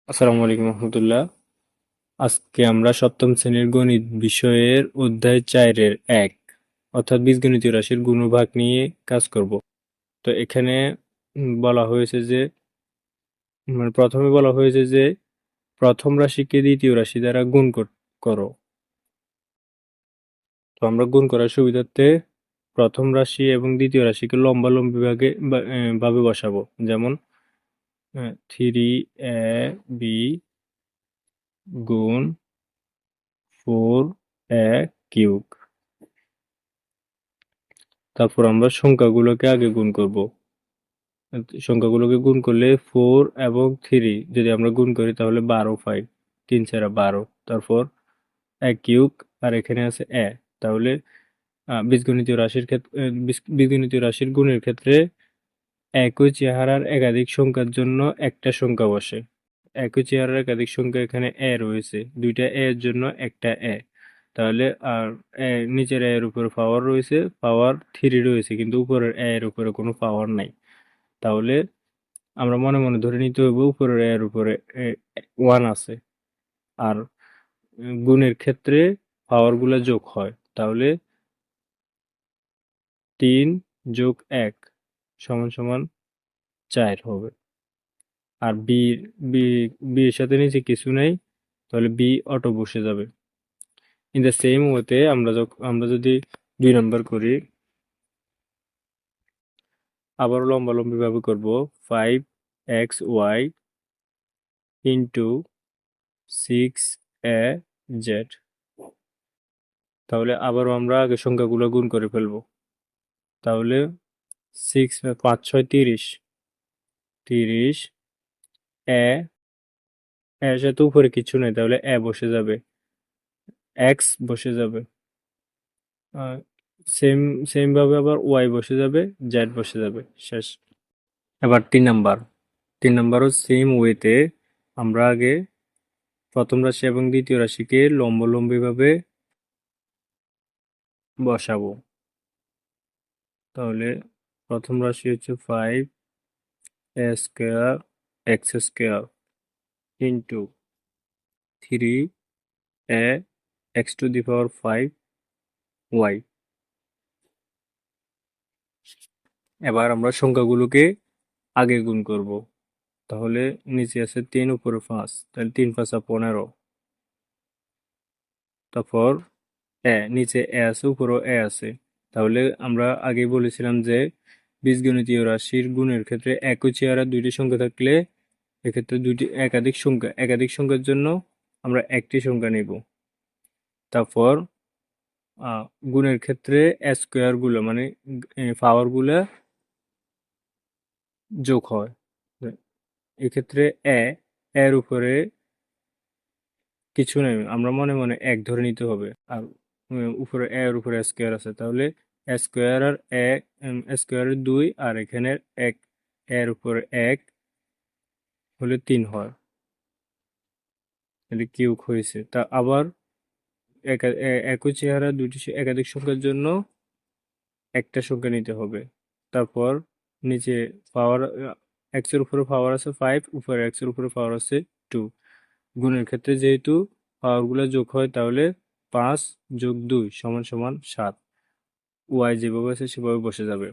আসসালামু আলাইকুম রহমতুল্লাহ। আজকে আমরা সপ্তম শ্রেণীর গণিত বিষয়ের অধ্যায় 4-এর 1 অর্থাৎ বীজগণিতীয় রাশির গুণভাগ নিয়ে কাজ করব। তো এখানে বলা হয়েছে যে প্রথমে বলা হয়েছে যে প্রথম রাশিকে দ্বিতীয় রাশি দ্বারা গুণ করো। তো আমরা গুণ করার সুবিধার্থে প্রথম রাশি এবং দ্বিতীয় রাশিকে লম্বালম্বি ভাবে বসাবো। যেমন 3ab গুণ 4a কিউব। তারপর আমরা সংখ্যাগুলোকে আগে গুণ করব। সংখ্যাগুলোকে গুণ করলে 4 এবং 3 যদি আমরা গুণ করি তাহলে 12 পাই। 3 ছাড়া 12। তারপর a কিউব আর এখানে আছে a। তাহলে বীজগণিতীয় রাশির ক্ষেত্রে বীজগণিতীয় রাশির গুণের ক্ষেত্রে একই চেহারার একাধিক সংখ্যার জন্য একটা সংখ্যা বসে। একই চেহারার একাধিক সংখ্যা এখানে a রয়েছে। দুইটা a এর জন্য একটা a। তাহলে আর নিচের a এর উপরে পাওয়ার রয়েছে, পাওয়ার 3 রয়েছে, কিন্তু উপরের a এর উপরে কোনো পাওয়ার নাই। তাহলে আমরা মনে মনে ধরে নিতে হবে উপরের a এর উপরে 1 আছে। আর গুণের ক্ষেত্রে পাওয়ারগুলো যোগ হয়। তাহলে 3 যোগ 1 সমান সমান 4 হবে। আর বি বি এর সাথে নিচে কিছু নেই, তাহলে বি অটো বসে যাবে। ইন দ্য সেম ওয়েতে আমরা যদি 2 নাম্বার করি, আবার লম্বালম্বি ভাবে করব। 5xy into 6az। তাহলে আবারও আমরা আগে সংখ্যাগুলো গুণ করে ফেলবো। তাহলে 5 6 30, 30 এ এর সাথে উপরে কিছু নেই, তাহলে এ বসে যাবে, এক্স বসে যাবে। সেম সেম ভাবে আবার ওয়াই বসে যাবে, জেড বসে যাবে, শেষ। এবার 3 নাম্বারও সেম ওয়েতে আমরা আগে প্রথম রাশি এবং দ্বিতীয় রাশিকে লম্বালম্বি ভাবে বসাবো। তাহলে প্রথম রাশি হচ্ছে 5a square x square into 3a x to the power 5y। এবার আমরা সংখ্যাগুলোকে আগে গুণ করব। তাহলে নিচে আছে 3 উপরে 5, তাহলে 3 5 15। তারপর নিচে এ আছে, উপরেও এ আছে। তাহলে আমরা আগে বলেছিলাম যে বীজগণিতীয় রাশির গুণের ক্ষেত্রে একই চেহারার দুইটি সংখ্যা থাকলে এক্ষেত্রে একাধিক সংখ্যার জন্য আমরা একটি সংখ্যা নেব। তারপর গুণের ক্ষেত্রে স্কোয়ার গুলো মানে পাওয়ার গুলা যোগ হয়। এক্ষেত্রে এর উপরে কিছু নেই, আমরা মনে মনে এক ধরে নিতে হবে। আর উপরে এর উপরে স্কোয়ার আছে, তাহলে স্কোয়ার আর স্কোয়ারের 2 আর এখানে এক, এর উপরে 1 হলে 3 হয়, তাহলে কিউব হয়েছে। তা আবার একই চেহারা দুটি একাধিক সংখ্যার জন্য একটা সংখ্যা নিতে হবে। তারপর নিচে পাওয়ার এক্স এর উপরে পাওয়ার আছে 5, উপরে এক্স এর উপরে পাওয়ার আছে 2। গুণের ক্ষেত্রে যেহেতু পাওয়ারগুলো যোগ হয়, তাহলে 5 যোগ 2 সমান সমান 7। ওয়াই যেভাবে আছে সেভাবে বসে যাবে।